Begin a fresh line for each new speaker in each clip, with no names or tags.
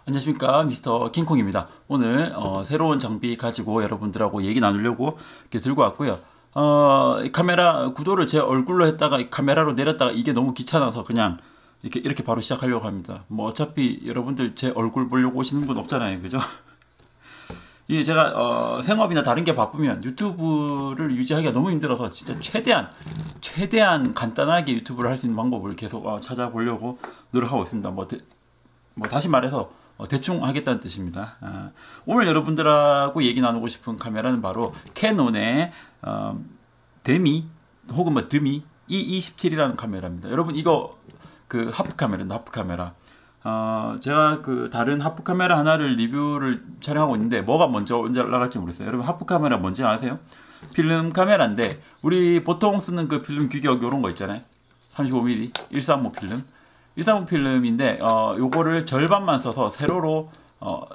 안녕하십니까, 미스터 킹콩입니다. 오늘 새로운 장비 가지고 여러분들하고 얘기 나누려고 이렇게 들고 왔고요. 이 카메라 구도를 제 얼굴로 했다가 이 카메라로 내렸다가 이게 너무 귀찮아서 그냥 이렇게 바로 시작하려고 합니다. 뭐 어차피 여러분들 제 얼굴 보려고 오시는 분 없잖아요, 그죠? 이게 제가 생업이나 다른 게 바쁘면 유튜브를 유지하기가 너무 힘들어서 진짜 최대한 간단하게 유튜브를 할 수 있는 방법을 계속 찾아보려고 노력하고 있습니다. 뭐 다시 말해서 대충 하겠다는 뜻입니다. 오늘 여러분들하고 얘기 나누고 싶은 카메라는 바로 캐논의 데미 혹은 뭐 드미 E27이라는 카메라입니다. 여러분 이거 그 하프 카메라입니다. 하프 카메라. 제가 그 다른 하프 카메라 하나를 리뷰를 촬영하고 있는데 뭐가 먼저 나갈지 모르겠어요. 여러분 하프 카메라 뭔지 아세요? 필름 카메라인데 우리 보통 쓰는 그 필름 규격 요런 거 있잖아요. 35mm 135 필름. 135 필름인데 요거를 절반만 써서 세로로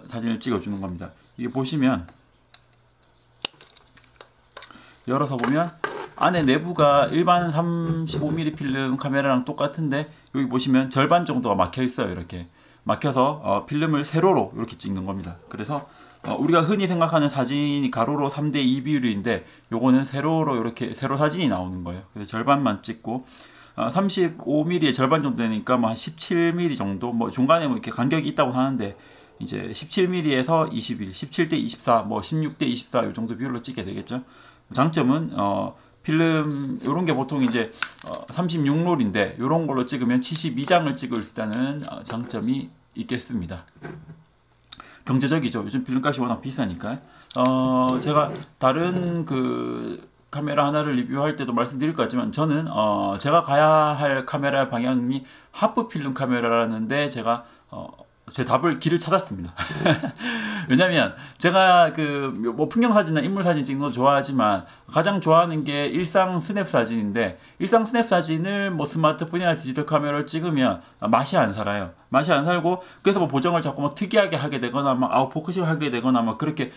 사진을 찍어주는 겁니다. 이게 보시면 열어서 보면 안에 내부가 일반 35mm 필름 카메라랑 똑같은데 여기 보시면 절반 정도가 막혀 있어요. 이렇게 막혀서 필름을 세로로 이렇게 찍는 겁니다. 그래서 우리가 흔히 생각하는 사진이 가로로 3:2 비율인데 요거는 세로로 이렇게 세로 사진이 나오는 거예요. 그래서 절반만 찍고 35mm의 절반 정도 되니까 뭐 한 17mm 정도, 뭐 중간에 뭐 이렇게 간격이 있다고 하는데 이제 17mm에서 21, 17:24, 뭐 16:24 이 정도 비율로 찍게 되겠죠. 장점은 필름 요런 게 보통 이제 36롤인데 요런 걸로 찍으면 72장을 찍을 수 있다는 장점이 있겠습니다. 경제적이죠. 요즘 필름값이 워낙 비싸니까. 제가 다른 그 카메라 하나를 리뷰할 때도 말씀드릴 것 같지만 저는 제가 가야 할 카메라 방향이 하프 필름 카메라라는데 제가 제 길을 찾았습니다. 왜냐면 제가 그 뭐 풍경 사진이나 인물 사진 찍는 거 좋아하지만 가장 좋아하는 게 일상 스냅 사진인데 일상 스냅 사진을 뭐 스마트폰이나 디지털 카메라로 찍으면 맛이 안 살아요. 맛이 안 살고 그래서 뭐 보정을 자꾸 뭐 특이하게 하게 되거나 막 아웃포커싱을 하게 되거나 막 그렇게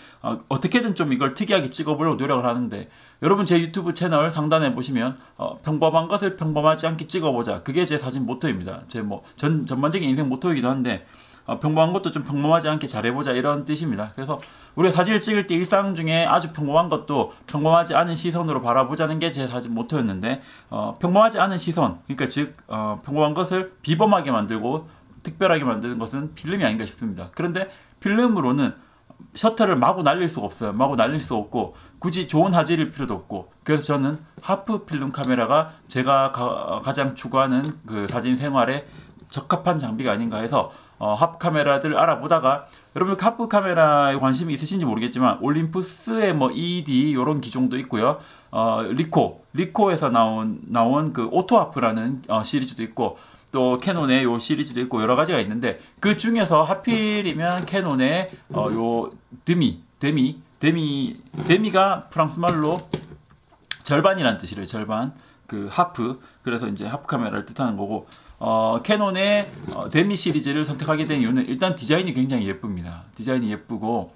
어떻게든 좀 이걸 특이하게 찍어보려고 노력을 하는데 여러분 제 유튜브 채널 상단에 보시면 평범한 것을 평범하지 않게 찍어보자. 그게 제 사진 모토입니다. 제 뭐 전반적인 인생 모토이기도 한데 평범한 것도 좀 평범하지 않게 잘해보자 이런 뜻입니다. 그래서 우리가 사진을 찍을 때 일상 중에 아주 평범한 것도 평범하지 않은 시선으로 바라보자는 게 제 사진 모토였는데 평범하지 않은 시선, 그러니까 즉 평범한 것을 비범하게 만들고 특별하게 만드는 것은 필름이 아닌가 싶습니다. 그런데 필름으로는 셔터를 마구 날릴 수가 없어요. 마구 날릴 수 없고 굳이 좋은 화질일 필요도 없고 그래서 저는 하프 필름 카메라가 제가 가장 추구하는 그 사진 생활에 적합한 장비가 아닌가 해서 하프 카메라들 알아보다가 여러분 하프 카메라에 관심이 있으신지 모르겠지만 올림푸스의 뭐 ED 요런 기종도 있고요. 리코에서 나온 그 오토 하프라는 시리즈도 있고 또 캐논의 요 시리즈도 있고 여러 가지가 있는데 그 중에서 하필이면 캐논의 요 데미가 프랑스 말로 절반이라는 뜻이래요. 절반. 그 하프. 그래서 이제 하프 카메라를 뜻하는 거고 캐논의 데미 시리즈를 선택하게 된 이유는 일단 디자인이 굉장히 예쁩니다. 디자인이 예쁘고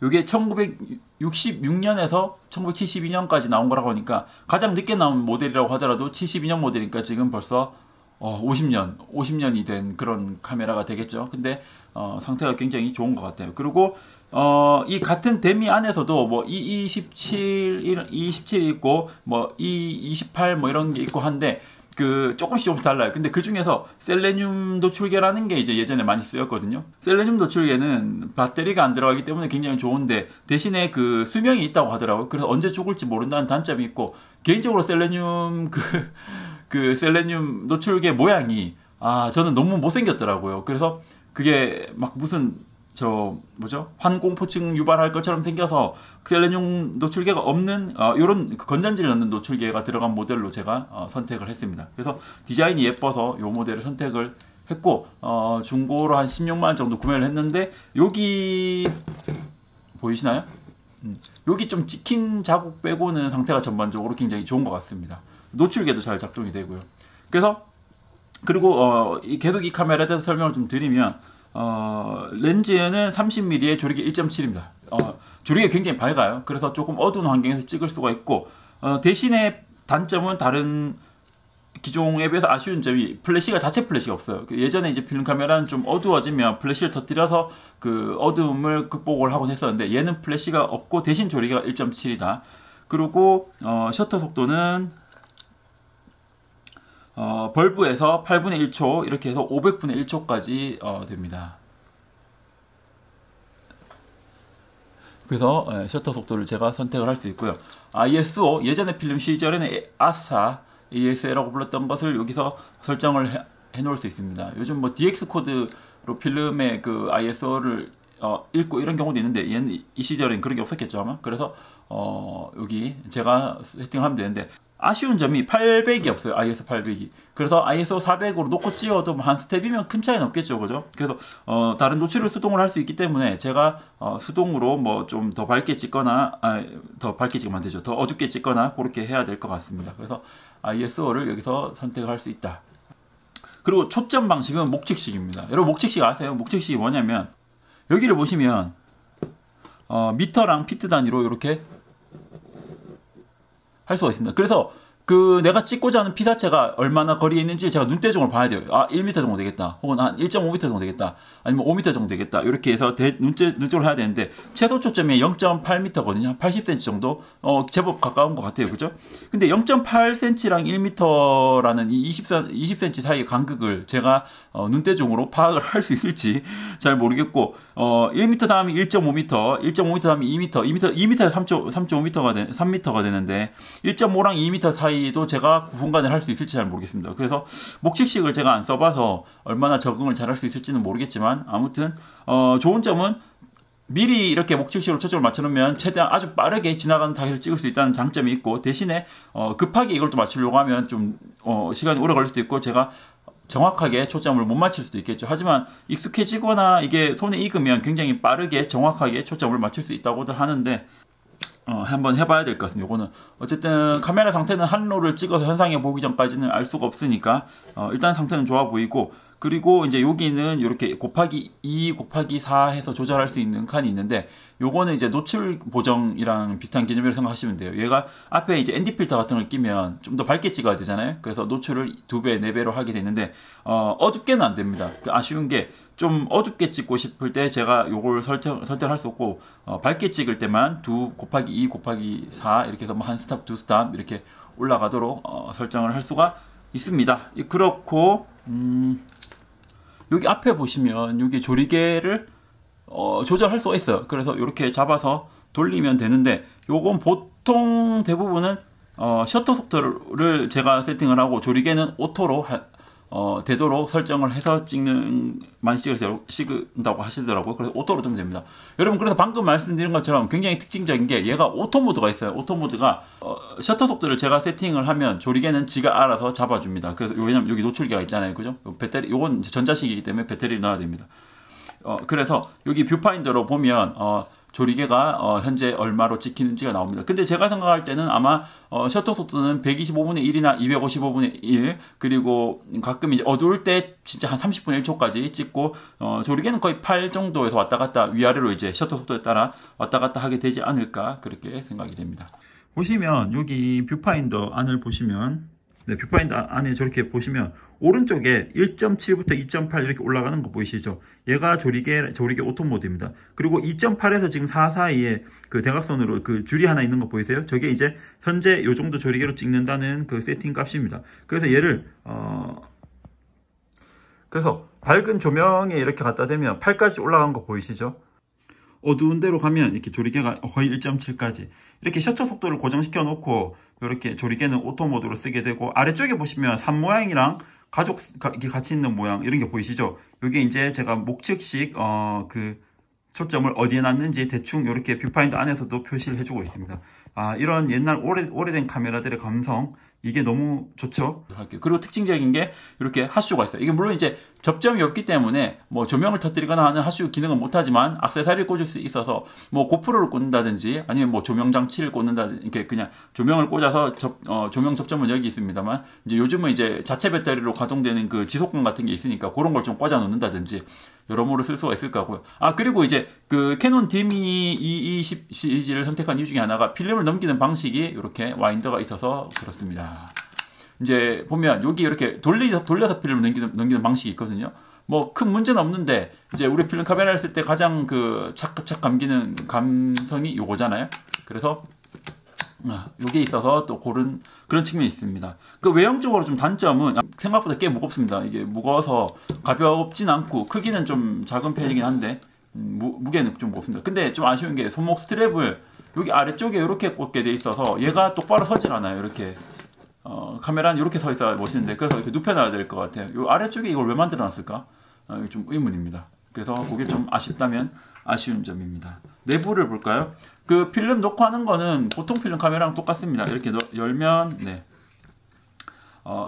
이게 1966년에서 1972년까지 나온 거라고 하니까 가장 늦게 나온 모델이라고 하더라도 72년 모델이니까 지금 벌써 50년이 된 그런 카메라가 되겠죠. 근데 상태가 굉장히 좋은 것 같아요. 그리고 이 같은 데미 안에서도 뭐 E27 있고 뭐 E28 뭐 이런 게 있고 한데 그 조금씩 달라요. 근데 그 중에서 셀레늄 노출계라는 게 이제 예전에 많이 쓰였거든요. 셀레늄 노출계는 배터리가 안 들어가기 때문에 굉장히 좋은데 대신에 그 수명이 있다고 하더라고요. 그래서 언제 죽을지 모른다는 단점이 있고 개인적으로 셀레늄 그 셀레늄 노출계 모양이 저는 너무 못생겼더라고요. 그래서 그게 막 무슨 환공포증 유발할 것처럼 생겨서 셀레늄 노출계가 없는 요런 건전지를 넣는 노출계가 들어간 모델로 제가 선택을 했습니다. 그래서 디자인이 예뻐서 요 모델을 선택을 했고 중고로 한 16만원 정도 구매를 했는데 여기 보이시나요? 여기 좀 찍힌 자국 빼고는 상태가 전반적으로 굉장히 좋은 것 같습니다. 노출계도 잘 작동이 되고요. 그래서 그리고 계속 이 카메라에 대해서 설명을 좀 드리면 렌즈는 30mm의 조리개 1.7입니다. 조리개 굉장히 밝아요. 그래서 조금 어두운 환경에서 찍을 수가 있고 대신에 단점은 다른 기존 앱에서 아쉬운 점이 플래시가 자체 플래시가 없어요. 예전에 이제 필름 카메라는 좀 어두워지면 플래시를 터뜨려서 그 어두움을 극복을 하곤 했었는데 얘는 플래시가 없고 대신 조리개가 1.7이다. 그리고 셔터 속도는 벌브에서 8분의 1초 이렇게 해서 500분의 1초까지 됩니다. 그래서 셔터 속도를 제가 선택을 할 수 있고요. ISO 예전에 필름 시절에는 아사 AS라고 불렀던 것을 여기서 설정을 해 놓을 수 있습니다. 요즘 뭐 DX 코드로 필름의 그 ISO를 읽고 이런 경우도 있는데 얘는 이 시절엔 그런 게 없었겠죠 아마. 그래서 여기 제가 세팅하면 되는데 아쉬운 점이 800이 없어요. ISO 800이. 그래서 ISO 400으로 놓고 찍어도 한 스텝이면 큰 차이는 없겠죠. 그죠? 그래서 다른 노출을 수동으로 할 수 있기 때문에 제가 수동으로 뭐 좀 더 밝게 찍거나 더 밝게 찍으면 안 되죠. 더 어둡게 찍거나 그렇게 해야 될 것 같습니다. 그래서 ISO를 여기서 선택을 할 수 있다. 그리고 초점 방식은 목측식입니다. 여러분 목측식 아세요? 목측식이 뭐냐면 여기를 보시면 미터랑 피트 단위로 이렇게 할 수가 있습니다. 그래서 그 내가 찍고자 하는 피사체가 얼마나 거리에 있는지 제가 눈대중으로 봐야 돼요. 1m 정도 되겠다. 혹은 한 1.5m 정도 되겠다. 아니면 5m 정도 되겠다. 이렇게 해서 눈쪽으로 해야 되는데 최소 초점이 0.8m거든요. 80cm 정도. 제법 가까운 것 같아요. 그죠? 근데 0.8cm랑 1m라는 이 20cm 사이의 간극을 제가 눈대중으로 파악을 할 수 있을지 잘 모르겠고 1m 다음이 1.5m, 1.5m 다음이 2m, 2m에서 3.5m가 되는데 1.5랑 2m 사이도 제가 구분간을 할 수 있을지 잘 모르겠습니다. 그래서 목측식을 제가 안 써봐서 얼마나 적응을 잘 할 수 있을지는 모르겠지만 아무튼 좋은 점은 미리 이렇게 목측식으로 초점을 맞춰놓으면 최대한 아주 빠르게 지나가는 타겟을 찍을 수 있다는 장점이 있고 대신에 급하게 이걸 또 맞추려고 하면 좀 시간이 오래 걸릴 수도 있고 제가 정확하게 초점을 못 맞출 수도 있겠죠. 하지만 익숙해지거나 이게 손에 익으면 굉장히 빠르게 정확하게 초점을 맞출 수 있다고들 하는데 한번 해봐야 될 것 같습니다. 이거는 어쨌든 카메라 상태는 한 롤을 찍어서 현상에 보기 전까지는 알 수가 없으니까 일단 상태는 좋아 보이고 그리고 이제 여기는 이렇게 곱하기 2 곱하기 4 해서 조절할 수 있는 칸이 있는데 요거는 이제 노출 보정이랑 비슷한 개념이라고 생각하시면 돼요. 얘가 앞에 이제 ND 필터 같은 걸 끼면 좀 더 밝게 찍어야 되잖아요. 그래서 노출을 2배, 4배로 하게 되는데 어둡게는 안 됩니다. 아쉬운 게 좀 어둡게 찍고 싶을 때 제가 요걸 설정할 수 없고 밝게 찍을 때만 2 곱하기 2 곱하기 4 이렇게 해서 뭐 한 스탑, 두 스탑 이렇게 올라가도록 설정을 할 수가 있습니다. 그렇고 여기 앞에 보시면 여기 조리개를 조절할 수가 있어요. 그래서 이렇게 잡아서 돌리면 되는데 요건 보통 대부분은 셔터 속도를 제가 세팅을 하고 조리개는 오토로 되도록 설정을 해서 많이 찍는다고 하시더라고요. 그래서 오토로 두면 됩니다. 여러분 그래서 방금 말씀드린 것처럼 굉장히 특징적인 게 얘가 오토 모드가 있어요. 오토 모드가 셔터 속도를 제가 세팅을 하면 조리개는 지가 알아서 잡아줍니다. 그래서 왜냐면 여기 노출기가 있잖아요. 그죠? 배터리 요건 전자식이기 때문에 배터리를 넣어야 됩니다. 그래서 여기 뷰파인더로 보면 조리개가 현재 얼마로 찍히는지가 나옵니다. 근데 제가 생각할 때는 아마 셔터 속도는 125분의 1이나 255분의 1 그리고 가끔 이제 어두울 때 진짜 한 30분의 1초까지 찍고 조리개는 거의 8 정도에서 왔다 갔다 위아래로 이제 셔터 속도에 따라 왔다 갔다 하게 되지 않을까 그렇게 생각이 됩니다. 보시면 여기 뷰파인더 안을 보시면 뷰파인더 안에 저렇게 보시면 오른쪽에 1.7부터 2.8 이렇게 올라가는 거 보이시죠? 얘가 조리개 오토 모드입니다. 그리고 2.8에서 지금 4 사이에 그 대각선으로 그 줄이 하나 있는 거 보이세요? 저게 이제 현재 요 정도 조리개로 찍는다는 그 세팅 값입니다. 그래서 얘를 그래서 밝은 조명에 이렇게 갖다 대면 8까지 올라간 거 보이시죠? 어두운 데로 가면 이렇게 조리개가 거의 1.7까지 이렇게 셔터 속도를 고정시켜 놓고 이렇게 조리개는 오토 모드로 쓰게 되고 아래쪽에 보시면 산 모양이랑 가족이 같이 있는 모양 이런 게 보이시죠? 이게 이제 제가 목측식 그 초점을 어디에 놨는지 대충 이렇게 뷰파인더 안에서도 표시를 해주고 있습니다. 이런 옛날 오래된 카메라들의 감성 이게 너무 좋죠. 그리고 특징적인 게 이렇게 하슈가 있어요. 이게 물론 이제 접점이 없기 때문에 뭐 조명을 터뜨리거나 하는 하슈 기능은 못하지만 액세서리를 꽂을 수 있어서 뭐 고프로를 꽂는다든지 아니면 뭐 조명 장치를 꽂는다든지 이렇게 그냥 조명을 꽂아서 조명 접점은 여기 있습니다만 이제 요즘은 이제 자체 배터리로 가동되는 그 지속권 같은 게 있으니까 그런 걸 좀 꽂아 놓는다든지 여러모로 쓸 수가 있을 거고요. 그리고 이제 그 캐논 디미 E20 시리즈를 선택한 이유 중에 하나가 필름을 넘기는 방식이 이렇게 와인더가 있어서 그렇습니다. 이제 보면 여기 이렇게 돌려서 필름을 넘기는 방식이 있거든요. 뭐 큰 문제는 없는데 이제 우리 필름 카메라를 쓸 때 가장 그 착착 감기는 감성이 요거잖아요. 그래서 요게 있어서 또 그런 측면이 있습니다. 그 외형적으로 좀 단점은 생각보다 꽤 무겁습니다. 이게 무거워서 가볍진 않고 크기는 좀 작은 편이긴 한데 무게는 좀 무겁습니다. 근데 좀 아쉬운 게 손목 스트랩을 여기 아래쪽에 이렇게 꽂게 돼 있어서 얘가 똑바로 서질 않아요. 이렇게 카메라는 이렇게 서 있어야 멋있는데 그래서 이렇게 눕혀놔야 될 것 같아요. 요 아래쪽에 이걸 왜 만들어 놨을까? 이게 좀 의문입니다. 그래서 그게 좀 아쉽다면 아쉬운 점입니다. 내부를 볼까요? 그 필름 녹화하는 거는 보통 필름 카메라랑 똑같습니다. 이렇게 열면 네.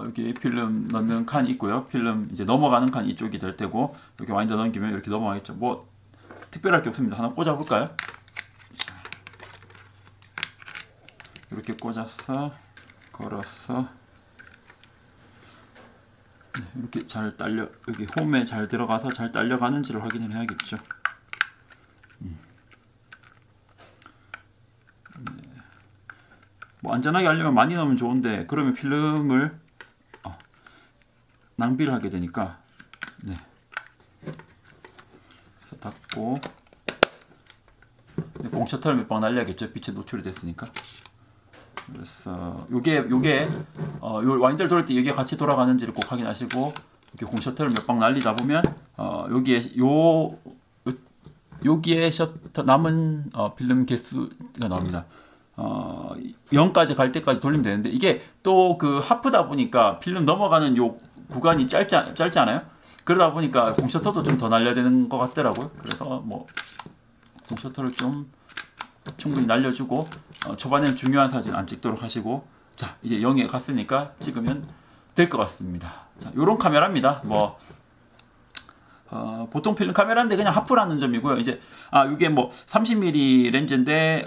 이렇게 필름 넣는 칸이 있고요. 필름 이제 넘어가는 칸이 이쪽이 될 테고 이렇게 와인더 넘기면 이렇게 넘어가겠죠. 뭐 특별할 게 없습니다. 하나 꽂아 볼까요? 이렇게 꽂아서 걸어서 네, 이렇게 잘 딸려 여기 홈에 잘 들어가서 잘 딸려가는지를 확인을 해야겠죠. 네. 뭐 안전하게 하려면 많이 넣으면 좋은데 그러면 필름을 낭비를 하게 되니까 네. 그래서 닫고 네, 공셔터를 몇 방 날려야겠죠. 빛에 노출이 됐으니까. 그래서 요게 요 와인더를 돌릴 때 이게 같이 돌아가는지를 꼭 확인하시고 이렇게 공셔터를 몇 방 날리다 보면 여기에 셔터 남은 필름 개수가 나옵니다. 0까지 갈 때까지 돌리면 되는데 이게 또 그 하프다 보니까 필름 넘어가는 요 구간이 짧지 않아요? 그러다 보니까 공셔터도 좀 더 날려야 되는 것 같더라고요. 그래서 뭐 공셔터를 좀 충분히 날려주고 초반에는 중요한 사진 안 찍도록 하시고 자 이제 0에 갔으니까 찍으면 될 것 같습니다. 자 요런 카메라입니다. 뭐 보통 필름 카메라인데 그냥 하프라는 점이고요. 이제 이게 뭐 30mm 렌즈인데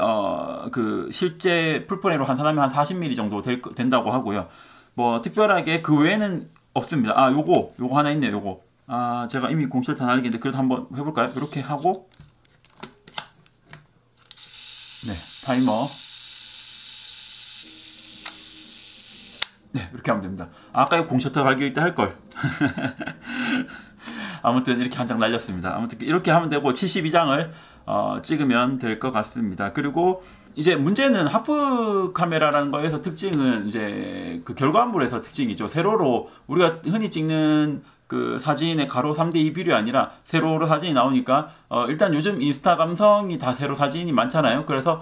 그 실제 풀프레임으로 환산하면 한 40mm 정도 된다고 하고요. 뭐 특별하게 그 외에는 없습니다. 요거 하나 있네요. 요거 제가 이미 공시를 다 날리겠는데 그래도 한번 해볼까요? 이렇게 하고 네 타이머 네 이렇게 하면 됩니다. 아까 이 공셔터 갈길 때 할걸 아무튼 이렇게 한 장 날렸습니다. 아무튼 이렇게 하면 되고 72장을 찍으면 될 것 같습니다. 그리고 이제 문제는 하프 카메라라는 거에서 특징은 이제 그 결과물에서 특징이죠. 세로로 우리가 흔히 찍는 그 사진의 가로 3:2 비율이 아니라 세로로 사진이 나오니까 일단 요즘 인스타 감성이 다 세로 사진이 많잖아요. 그래서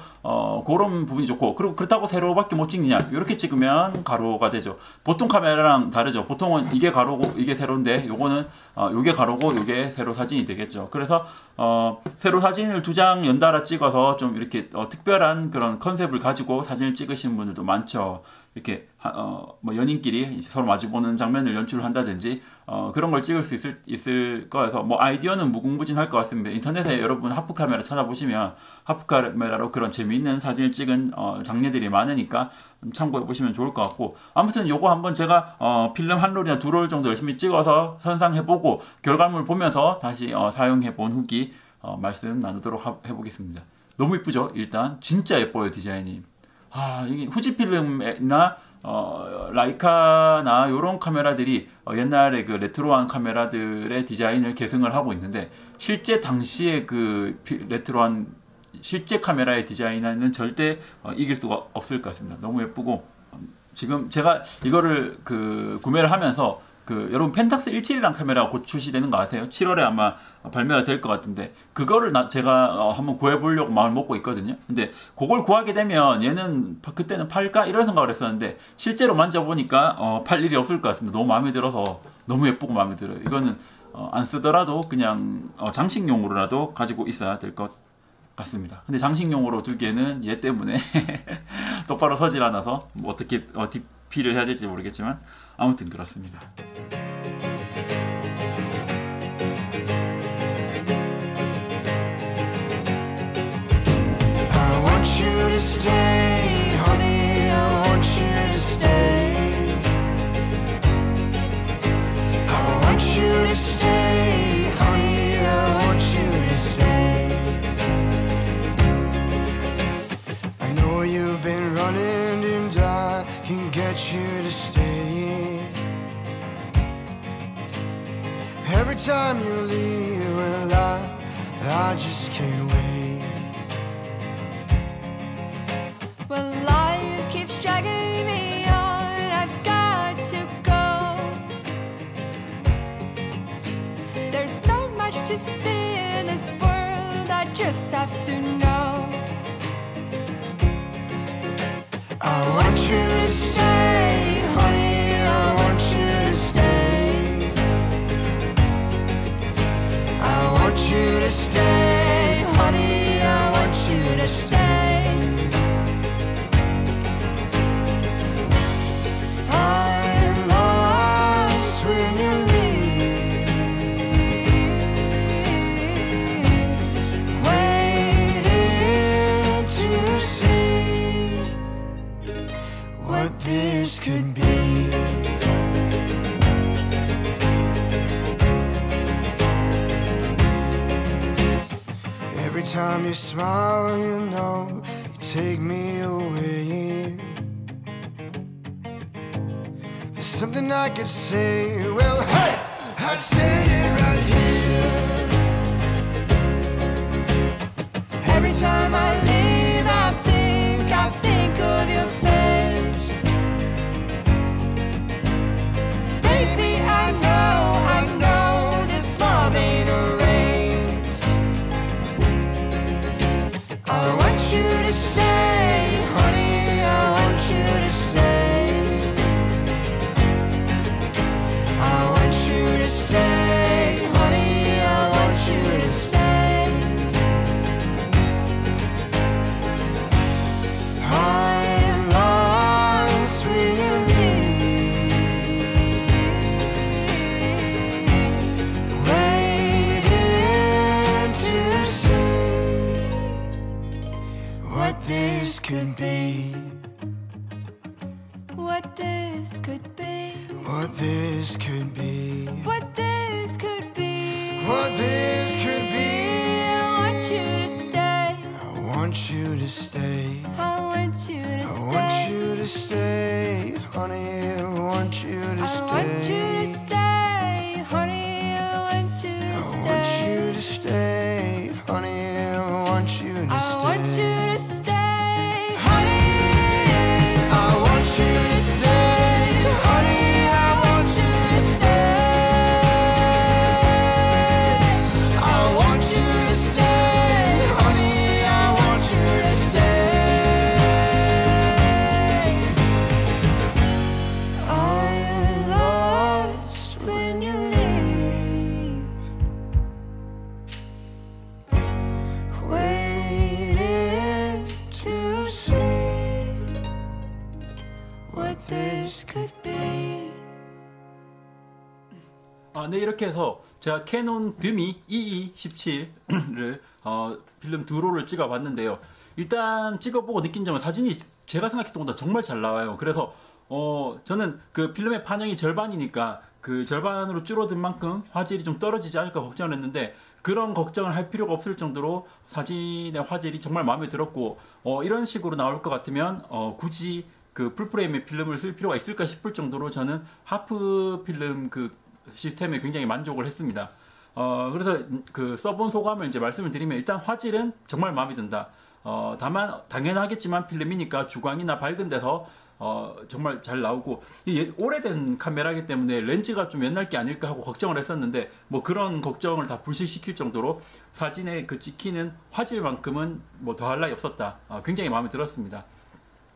그런 부분이 좋고 그리고 그렇다고 세로밖에 못 찍느냐 이렇게 찍으면 가로가 되죠. 보통 카메라랑 다르죠. 보통은 이게 가로고 이게 세로인데 요거는 요게 가로고 요게 세로 사진이 되겠죠. 그래서 세로 사진을 2장 연달아 찍어서 좀 이렇게 특별한 그런 컨셉을 가지고 사진을 찍으시는 분들도 많죠. 이렇게 뭐 연인끼리 서로 마주보는 장면을 연출을 한다든지 그런 걸 찍을 수 있을 거여서 뭐 아이디어는 무궁무진할 것 같습니다. 인터넷에 여러분 하프 카메라 찾아보시면 하프 카메라로 그런 재미있는 사진을 찍은 장례들이 많으니까 참고해 보시면 좋을 것 같고 아무튼 요거 한번 제가 필름 한 롤이나 2롤 정도 열심히 찍어서 현상해보고 결과물 보면서 다시 사용해본 후기 말씀 나누도록 해보겠습니다. 너무 이쁘죠? 일단 진짜 예뻐요 디자인이. 이게 후지필름이나 라이카나 이런 카메라들이 옛날에 그 레트로한 카메라들의 디자인을 계승을 하고 있는데 실제 당시에 그 레트로한 실제 카메라의 디자인은 절대 이길 수가 없을 것 같습니다. 너무 예쁘고 지금 제가 이거를 구매를 하면서 여러분 펜탁스 171이라는 카메라가 곧 출시되는 거 아세요? 7월에 아마 발매가 될 것 같은데 그거를 제가 한번 구해보려고 마음을 먹고 있거든요. 근데 그걸 구하게 되면 얘는 그때는 팔까? 이런 생각을 했었는데 실제로 만져보니까 팔 일이 없을 것 같습니다. 너무 마음에 들어서 너무 예쁘고 마음에 들어요. 이거는 안 쓰더라도 그냥 장식용으로라도 가지고 있어야 될 것 같습니다. 근데 장식용으로 두기에는 얘 때문에 똑바로 서질 않아서 뭐 어떻게 DP를 해야 될지 모르겠지만 아무튼 그렇습니다.
Get you to stay. Every time you leave, well, I just can't wait.
Well, life keeps dragging me on, I've got to go. There's so much to see in this world, I just have to know.
I want you to stay, honey, I want you to stay. I want you to stay, honey, I want you to stay. I'm lost when you leave, waiting to see what this could be. Every time you smile, you know you take me away. There's something I could say, well, hey, I'd say it right here. Every time I leave, I think of your face. Baby, I know this love ain't a race. I want you to stay, honey, I want you to stay. I want you to stay, honey, I want you to stay. I'm lost when you leave, waiting to see what this could be.
What this could be,
What this could be.
what this could be,
What this could be.
I want you to stay,
I want you to stay.
I want you to
I
stay.
want you to stay, honey. I want you to
I want you to
stay.
stay, honey, I want you
I
to
want
stay.
you to stay, honey. I want you to
I want you
stay.
to stay,
Honey, I want you to stay. Honey, I want you to stay. I want you to stay. Honey, I want you to stay. I'm lost when you leave, waiting to see what this could be.
네, 이렇게 해서 제가 캐논 드미 EE17를 필름 두 롤을 찍어봤는데요. 일단 찍어보고 느낀 점은 사진이 제가 생각했던 것보다 정말 잘 나와요. 그래서 저는 그 필름의 반영이 절반이니까 그 절반으로 줄어든 만큼 화질이 좀 떨어지지 않을까 걱정을 했는데 그런 걱정을 할 필요가 없을 정도로 사진의 화질이 정말 마음에 들었고 이런 식으로 나올 것 같으면 굳이 그 풀프레임의 필름을 쓸 필요가 있을까 싶을 정도로 저는 하프 필름 그 시스템에 굉장히 만족을 했습니다. 그래서 그 써본 소감을 이제 말씀을 드리면 일단 화질은 정말 마음에 든다. 다만 당연하겠지만 필름이니까 주광이나 밝은 데서 정말 잘 나오고 오래된 카메라이기 때문에 렌즈가 좀 옛날 게 아닐까 하고 걱정을 했었는데 뭐 그런 걱정을 다 불식시킬 정도로 사진에 그 찍히는 화질만큼은 뭐 더할 나위 없었다. 굉장히 마음에 들었습니다.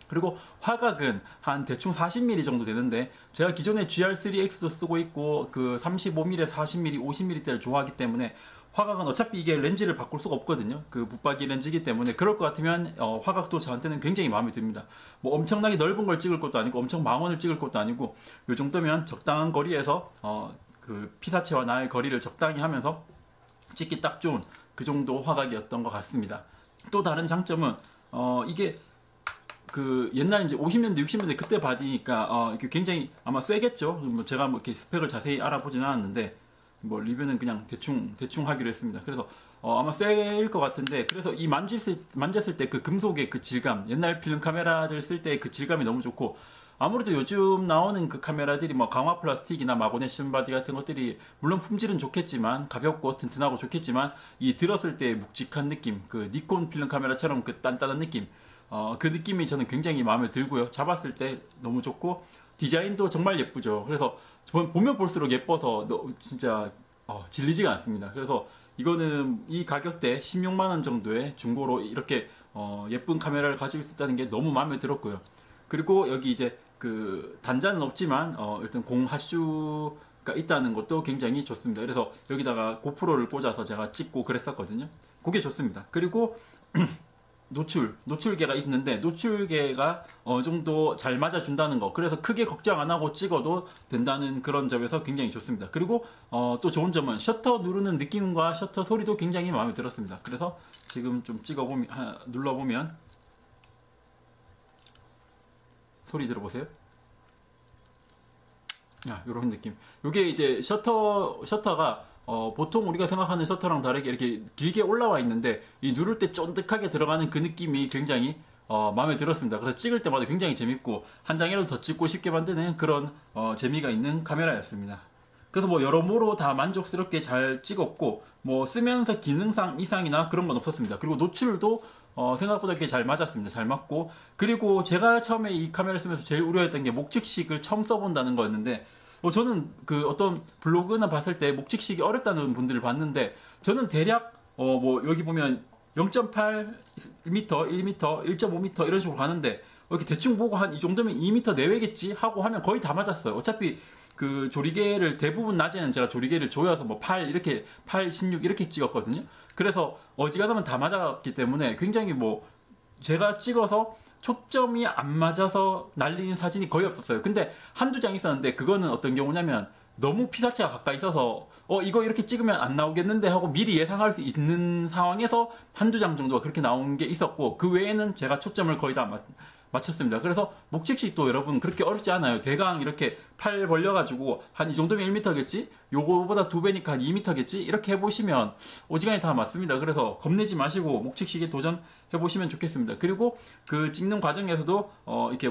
그리고 화각은 한 대충 40mm 정도 되는데 제가 기존에 GR3X도 쓰고 있고 그 35mm, 40mm, 50mm대를 좋아하기 때문에 화각은 어차피 이게 렌즈를 바꿀 수가 없거든요. 그 붙박이 렌즈이기 때문에 그럴 것 같으면 화각도 저한테는 굉장히 마음에 듭니다. 뭐 엄청나게 넓은 걸 찍을 것도 아니고 엄청 망원을 찍을 것도 아니고 이 정도면 적당한 거리에서 그 피사체와 나의 거리를 적당히 하면서 찍기 딱 좋은 그 정도 화각이었던 것 같습니다. 또 다른 장점은 이게 그 옛날 이제 50년대, 60년대 그때 바디니까 이렇게 굉장히 아마 세겠죠. 뭐 제가 뭐 이렇게 스펙을 자세히 알아보지는 않았는데 뭐 리뷰는 그냥 대충 하기로 했습니다. 그래서 아마 세일 것 같은데 그래서 이 만졌을 때 그 금속의 그 질감, 옛날 필름 카메라들 쓸 때 그 질감이 너무 좋고 아무래도 요즘 나오는 그 카메라들이 뭐 강화 플라스틱이나 마그네슘 바디 같은 것들이 물론 품질은 좋겠지만 가볍고 튼튼하고 좋겠지만 이 들었을 때 묵직한 느낌, 그 니콘 필름 카메라처럼 그 단단한 느낌, 그 느낌이 저는 굉장히 마음에 들고요. 잡았을 때 너무 좋고 디자인도 정말 예쁘죠. 그래서 보면 볼수록 예뻐서 진짜 질리지가 않습니다. 그래서 이거는 이 가격대 16만원 정도의 중고로 이렇게 예쁜 카메라를 가지고 있었다는 게 너무 마음에 들었고요. 그리고 여기 이제 그 단자는 없지만 일단 공하슈가 있다는 것도 굉장히 좋습니다. 그래서 여기다가 고프로를 꽂아서 제가 찍고 그랬었거든요. 그게 좋습니다. 그리고 노출계가 있는데 노출계가 어느 정도 잘 맞아준다는 거, 그래서 크게 걱정 안 하고 찍어도 된다는 그런 점에서 굉장히 좋습니다. 그리고 또 좋은 점은 셔터 누르는 느낌과 셔터 소리도 굉장히 마음에 들었습니다. 그래서 지금 좀 눌러보면 소리 들어보세요. 요런 느낌. 요게 이제 셔터가 보통 우리가 생각하는 셔터랑 다르게 이렇게 길게 올라와 있는데 이 누를 때 쫀득하게 들어가는 그 느낌이 굉장히 마음에 들었습니다. 그래서 찍을 때마다 굉장히 재밌고 한 장이라도 더 찍고 싶게 만드는 그런 재미가 있는 카메라였습니다. 그래서 뭐 여러모로 다 만족스럽게 잘 찍었고 뭐 쓰면서 기능상 이상이나 그런 건 없었습니다. 그리고 노출도 생각보다 꽤 잘 맞았습니다. 잘 맞고, 그리고 제가 처음에 이 카메라를 쓰면서 제일 우려했던 게 목측식을 처음 써본다는 거였는데 저는 그 어떤 블로그나 봤을 때 목측식이 어렵다는 분들을 봤는데 저는 대략 뭐 여기 보면 0.8m, 1m, 1.5m 이런 식으로 가는데 이렇게 대충 보고 한 이 정도면 2m 내외겠지 하고 하면 거의 다 맞았어요. 어차피 그 조리개를 대부분 낮에는 제가 조리개를 조여서 뭐 8 이렇게 8, 16 이렇게 찍었거든요. 그래서 어지간하면 다 맞았기 때문에 굉장히 뭐 제가 찍어서 초점이 안 맞아서 날리는 사진이 거의 없었어요. 근데 한두 장 있었는데 그거는 어떤 경우냐면 너무 피사체가 가까이 있어서 이거 이렇게 찍으면 안 나오겠는데 하고 미리 예상할 수 있는 상황에서 한두 장 정도가 그렇게 나온 게 있었고, 그 외에는 제가 초점을 거의 다 맞췄습니다. 그래서 목측식도 여러분 그렇게 어렵지 않아요. 대강 이렇게 팔 벌려가지고 한 이 정도면 1m겠지? 요거보다 2배니까 한 2m겠지? 이렇게 해보시면 오지간히 다 맞습니다. 그래서 겁내지 마시고 목측식에 도전해보시면 좋겠습니다. 그리고 그 찍는 과정에서도 이렇게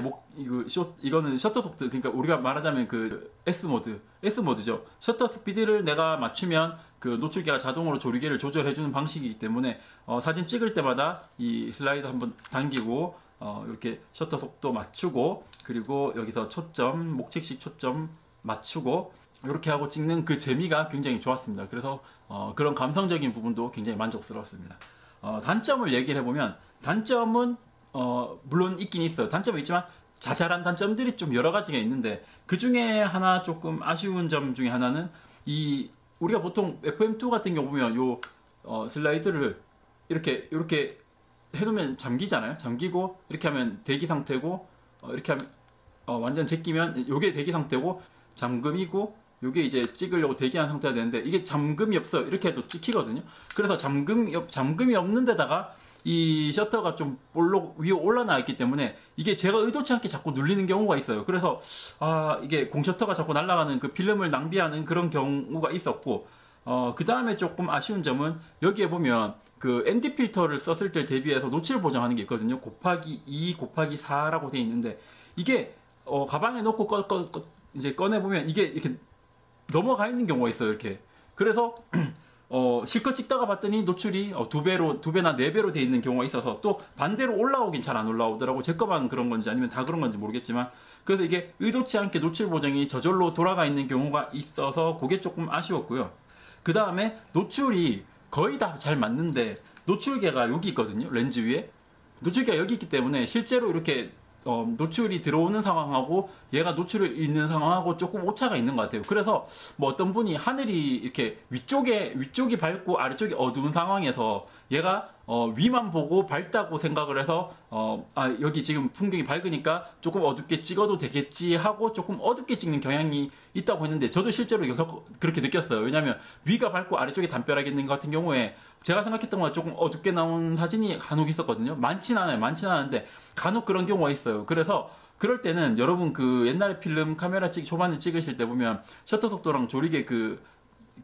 이거는 셔터 속도, 그러니까 우리가 말하자면 그 S모드죠. 셔터 스피드를 내가 맞추면 그 노출계가 자동으로 조리개를 조절해주는 방식이기 때문에 사진 찍을 때마다 이 슬라이드 한번 당기고 이렇게 셔터 속도 맞추고, 그리고 여기서 목측식 초점 맞추고 이렇게 하고 찍는 그 재미가 굉장히 좋았습니다. 그래서 그런 감성적인 부분도 굉장히 만족스러웠습니다. 단점을 얘기를 해보면, 단점은 물론 있긴 있어요. 단점은 있지만 자잘한 단점들이 좀 여러 가지가 있는데, 그 중에 하나 조금 아쉬운 점 중에 하나는 우리가 보통 FM2 같은 경우 보면 요 슬라이드를 이렇게 해놓으면 잠기잖아요. 잠기고 이렇게 하면 대기 상태고, 이렇게 하면 완전 제끼면 요게 대기 상태고 잠금이고, 요게 이제 찍으려고 대기한 상태가 되는데 이게 잠금이 없어요. 이렇게 해도 찍히거든요. 그래서 잠금이 없는 데다가 이 셔터가 좀 볼록 위에 올라나 있기 때문에 이게 제가 의도치 않게 자꾸 눌리는 경우가 있어요. 그래서 이게 공셔터가 자꾸 날아가는 그 필름을 낭비하는 그런 경우가 있었고, 그 다음에 조금 아쉬운 점은 여기에 보면 그 ND 필터를 썼을 때 대비해서 노출 보정하는 게 있거든요. 곱하기 2 곱하기 4라고 되어 있는데 이게 가방에 넣고 이제 꺼내보면 이게 이렇게 넘어가 있는 경우가 있어요. 이렇게. 그래서 실컷 찍다가 봤더니 노출이 2배나 4배로 되어 있는 경우가 있어서 또 반대로 올라오긴 잘 안 올라오더라고. 제 거만 그런 건지 아니면 다 그런 건지 모르겠지만, 그래서 이게 의도치 않게 노출 보정이 저절로 돌아가 있는 경우가 있어서 그게 조금 아쉬웠고요. 그 다음에 노출이 거의 다 잘 맞는데 노출계가 여기 있거든요. 렌즈 위에. 노출계가 여기 있기 때문에 실제로 이렇게 노출이 들어오는 상황하고 얘가 노출을 있는 상황하고 조금 오차가 있는 것 같아요. 그래서 뭐 어떤 분이 하늘이 이렇게 위쪽이 밝고 아래쪽이 어두운 상황에서 얘가 위만 보고 밝다고 생각을 해서 여기 지금 풍경이 밝으니까 조금 어둡게 찍어도 되겠지 하고 조금 어둡게 찍는 경향이 있다고 했는데, 저도 실제로 그렇게 느꼈어요. 왜냐면 위가 밝고 아래쪽이 담벼락이 있는 것 같은 경우에 제가 생각했던 것보다 조금 어둡게 나온 사진이 간혹 있었거든요. 많진 않은데 간혹 그런 경우가 있어요. 그래서 그럴 때는 여러분 그 옛날에 필름 카메라 초반에 찍으실 때 보면 셔터 속도랑 조리개 그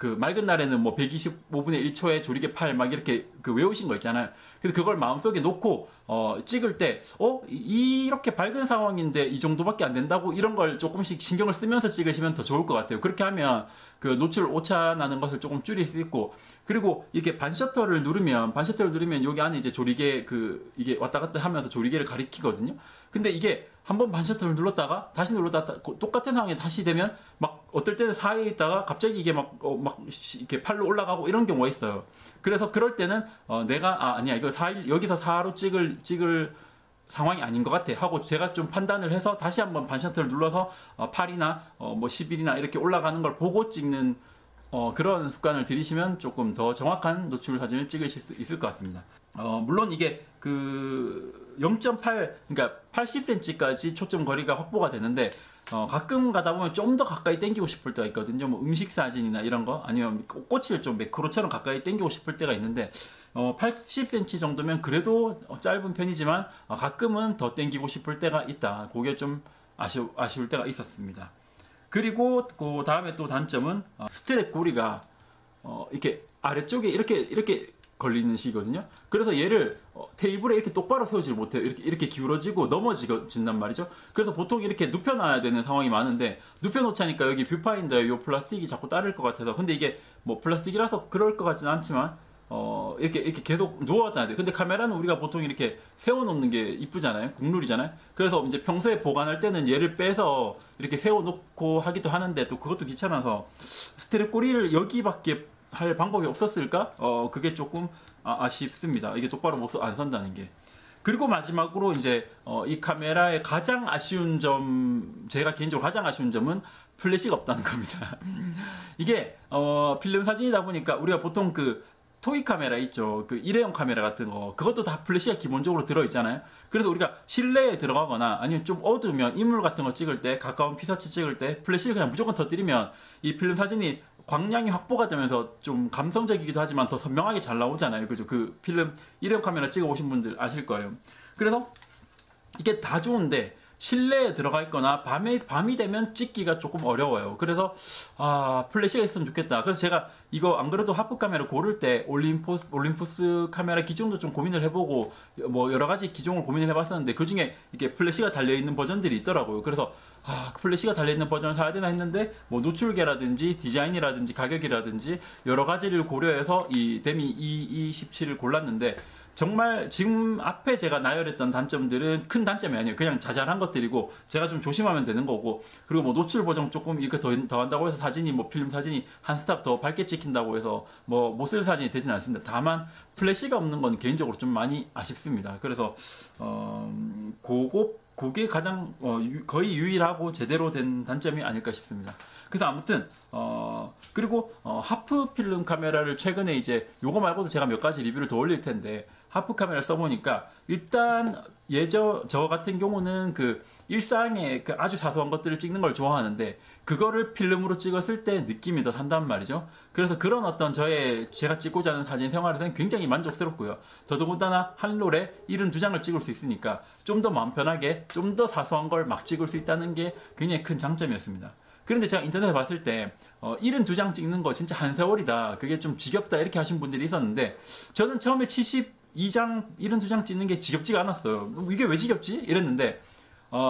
맑은 날에는 뭐 125분의 1초에 조리개 8 막 이렇게 외우신 거 있잖아요. 그래서 그걸 마음속에 놓고 찍을 때 이렇게 밝은 상황인데 이 정도밖에 안 된다고 이런 걸 조금씩 신경을 쓰면서 찍으시면 더 좋을 것 같아요. 그렇게 하면 그 노출 오차 나는 것을 조금 줄일 수 있고, 그리고 이게 반셔터를 누르면 여기 안에 이제 조리개 이게 왔다 갔다 하면서 조리개를 가리키거든요. 근데 이게 한번 반셔터를 눌렀다가 다시 눌렀다가 똑같은 상황에 다시 되면 막 어떨 때는 사이에 있다가 갑자기 이게 막 이렇게 팔로 올라가고 이런 경우가 있어요. 그래서 그럴 때는 아니야 이거 여기서 4로 찍을 상황이 아닌 것 같아 하고 제가 좀 판단을 해서 다시 한번 반셔터를 눌러서 8이나 11이나 이렇게 올라가는 걸 보고 찍는 그런 습관을 들이시면 조금 더 정확한 노출 사진을 찍으실 수 있을 것 같습니다. 물론 이게 0.8 그러니까 80cm까지 초점 거리가 확보가 되는데 가끔 가다 보면 좀 더 가까이 당기고 싶을 때가 있거든요. 뭐 음식 사진이나 이런 거 아니면 꽃을 좀 매크로처럼 가까이 당기고 싶을 때가 있는데 80cm 정도면 그래도 짧은 편이지만 가끔은 더 당기고 싶을 때가 있다. 그게 좀 아쉬울 때가 있었습니다. 그리고 그 다음에 또 단점은 스트랩 고리가 이렇게 아래쪽에 이렇게 걸리는 식이거든요. 그래서 얘를 테이블에 이렇게 똑바로 세우질 못해요. 이렇게 기울어지고 넘어진단 말이죠. 그래서 보통 이렇게 눕혀놔야 되는 상황이 많은데 눕혀놓자니까 여기 뷰파인더에 이 플라스틱이 자꾸 따를 것 같아서, 근데 이게 뭐 플라스틱이라서 그럴 것 같지는 않지만 이렇게 계속 누워놔야 돼. 근데 카메라는 우리가 보통 이렇게 세워놓는 게 이쁘잖아요. 국룰이잖아요. 그래서 이제 평소에 보관할 때는 얘를 빼서 이렇게 세워놓고 하기도 하는데 또 그것도 귀찮아서 스트랩 고리를 여기밖에 할 방법이 없었을까? 그게 조금 아쉽습니다. 이게 똑바로 안 선다는 게. 그리고 마지막으로 이제 이 카메라의 가장 아쉬운 점, 제가 개인적으로 가장 아쉬운 점은 플래시가 없다는 겁니다. 이게 필름 사진이다 보니까 우리가 보통 토이 카메라 있죠. 일회용 카메라 같은 거. 그것도 다 플래시가 기본적으로 들어있잖아요. 그래서 우리가 실내에 들어가거나 아니면 좀 어두우면 인물 같은 거 찍을 때, 가까운 피사체 찍을 때 플래시를 그냥 무조건 터뜨리면 이 필름 사진이 광량이 확보가 되면서 좀 감성적이기도 하지만 더 선명하게 잘 나오잖아요. 그죠? 필름 일회용 카메라 찍어보신 분들 아실 거예요. 그래서 이게 다 좋은데 실내에 들어가 있거나 밤이 되면 찍기가 조금 어려워요. 그래서 플래시가 있으면 좋겠다. 그래서 제가 이거 안 그래도 하프 카메라 고를 때 올림푸스 카메라 기종도 좀 고민을 해보고 뭐 여러 가지 기종을 고민을 해봤었는데 그 중에 이게 플래시가 달려있는 버전들이 있더라고요. 그래서 플래시가 달려있는 버전을 사야 되나 했는데 뭐 노출계라든지 디자인이라든지 가격이라든지 여러 가지를 고려해서 이 데미 E17을 골랐는데, 정말 지금 앞에 제가 나열했던 단점들은 큰 단점이 아니에요. 그냥 자잘한 것들이고 제가 좀 조심하면 되는 거고, 그리고 뭐 노출 보정 조금 이렇게 더 한다고 해서 필름 사진이 한 스탑 더 밝게 찍힌다고 해서 뭐 못 쓸 사진이 되진 않습니다. 다만 플래시가 없는 건 개인적으로 좀 많이 아쉽습니다. 그래서 그게 가장 거의 유일하고 제대로 된 단점이 아닐까 싶습니다. 그래서 아무튼 그리고 하프 필름 카메라를 최근에 이제 요거 말고도 제가 몇 가지 리뷰를 더 올릴 텐데, 하프 카메라를 써보니까 일단 저 같은 경우는 일상의 아주 사소한 것들을 찍는 걸 좋아하는데 그거를 필름으로 찍었을 때 느낌이 더 산단 말이죠. 그래서 그런 어떤 제가 찍고자 하는 사진 생활에서는 굉장히 만족스럽고요. 더더군다나 한 롤에 72장을 찍을 수 있으니까 좀 더 마음 편하게 좀 더 사소한 걸 막 찍을 수 있다는 게 굉장히 큰 장점이었습니다. 그런데 제가 인터넷에 봤을 때 72장 찍는 거 진짜 한 세월이다, 그게 좀 지겹다 이렇게 하신 분들이 있었는데, 저는 처음에 72장 찍는 게 지겹지가 않았어요. 이게 왜 지겹지? 이랬는데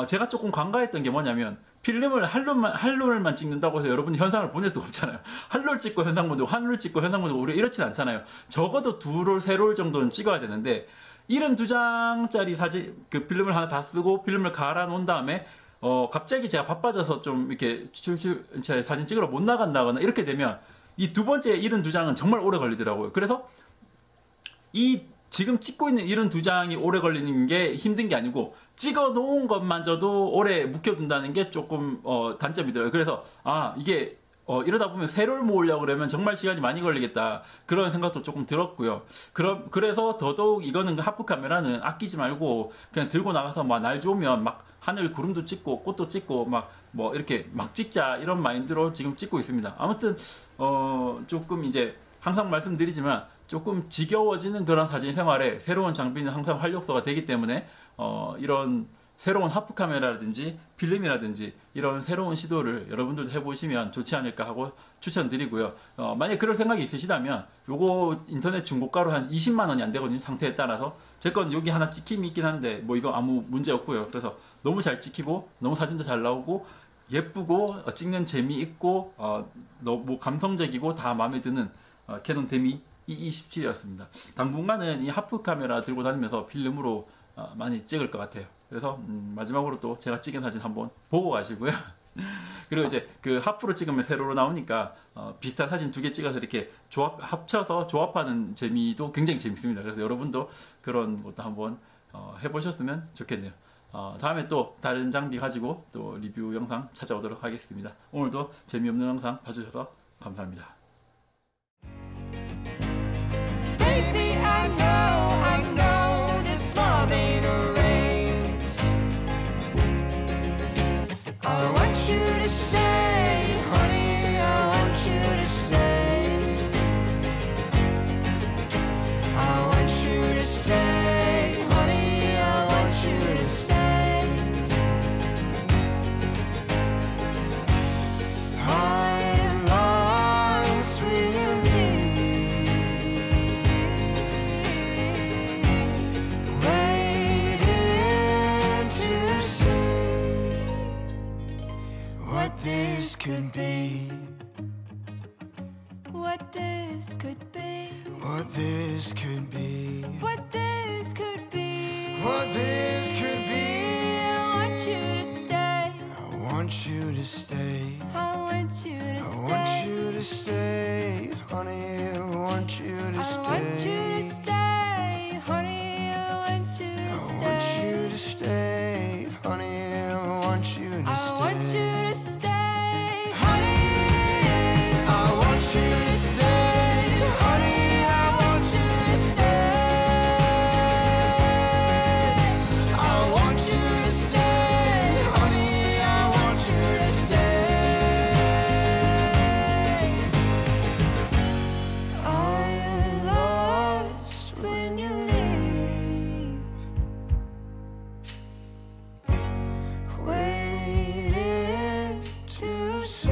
제가 조금 간과했던 게 뭐냐면, 필름을 한 롤만 찍는다고 해서 여러분이 현상을 보낼 수가 없잖아요. 한 롤 찍고 현상 보내고 한 롤 찍고 현상 보내고 우리가 이렇진 않잖아요. 적어도 2롤, 3롤 정도는 찍어야 되는데 72장짜리 사진 필름을 하나 다 쓰고 필름을 갈아 놓은 다음에 갑자기 제가 바빠져서 좀 이렇게 사진 찍으러 못 나간다거나 이렇게 되면 이 두 번째 72장은 정말 오래 걸리더라고요. 그래서 지금 찍고 있는 72장이 오래 걸리는 게 힘든 게 아니고 찍어 놓은 것만저도 오래 묵혀둔다는 게 조금 단점이더라고요. 그래서 이게 이러다 보면 세롤 모으려고 그러면 정말 시간이 많이 걸리겠다, 그런 생각도 조금 들었고요. 그래서 더더욱 이거는 하프 카메라는 아끼지 말고 그냥 들고 나가서 날 좋으면 막 하늘 구름도 찍고 꽃도 찍고 뭐 이렇게 막 찍자, 이런 마인드로 지금 찍고 있습니다. 아무튼 조금 이제 항상 말씀드리지만 조금 지겨워지는 그런 사진 생활에 새로운 장비는 항상 활력소가 되기 때문에 이런 새로운 하프 카메라라든지 필름이라든지 이런 새로운 시도를 여러분들도 해보시면 좋지 않을까 하고 추천드리고요. 만약에 그럴 생각이 있으시다면 요거 인터넷 중고가로 한 20만 원이 안 되거든요. 상태에 따라서. 제 건 여기 하나 찍힘이 있긴 한데 뭐 이거 아무 문제 없고요. 그래서 너무 잘 찍히고 너무 사진도 잘 나오고 예쁘고 찍는 재미있고 뭐 감성적이고 다 마음에 드는 캐논 데미 EE17이었습니다. 당분간은 이 하프 카메라 들고 다니면서 필름으로 많이 찍을 것 같아요. 그래서 마지막으로 또 제가 찍은 사진 한번 보고 가시고요. 그리고 이제 그 하프로 찍으면 세로로 나오니까 비슷한 사진 두 개 찍어서 이렇게 합쳐서 조합하는 재미도 굉장히 재밌습니다. 그래서 여러분도 그런 것도 한번 해보셨으면 좋겠네요. 다음에 또 다른 장비 가지고 또 리뷰 영상 찾아오도록 하겠습니다. 오늘도 재미없는 영상 봐주셔서 감사합니다.
Baby, I know this love ain't a race. I want you to stay, honey, I want you to stay. I want you to stay, honey, I want you to stay. I'm lost with you. This could be
What this could be.
what this could be,
What this could be.
what this could be.
I want you to stay.
I want you to stay.
I want you to
I
stay.
want you to stay, honey. I want you to
I want you
stay.
to stay, honey. I want you to
I want
stay.
you to stay, honey. I want you to
I want you
stay.
to stay,
Honey, I want you to stay, honey. I want you to stay. I want you to stay, honey. I want you to stay. I'm lost when you leave, waiting to see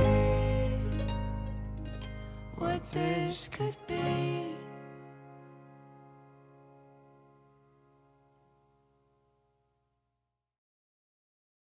what this could be.